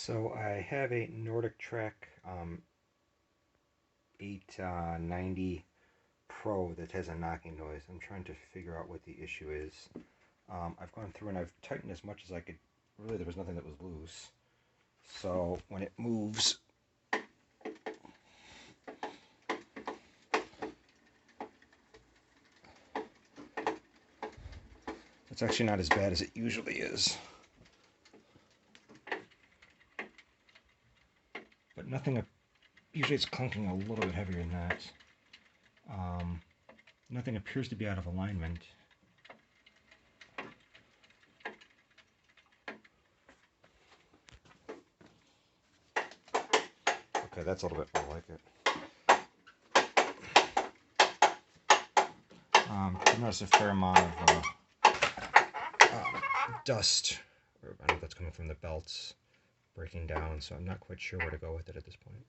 So I have a Nordictrack 890 Pro that has a knocking noise. I'm trying to figure out what the issue is. I've gone through and I've tightened as much as I could. Really, there was nothing that was loose. So when it moves, it's actually not as bad as it usually is. But nothing, usually it's clunking a little bit heavier than that. Nothing appears to be out of alignment. Okay, that's a little bit more like it. I noticed a fair amount of dust, or I don't know if that's coming from the belts breaking down, so I'm not quite sure where to go with it at this point.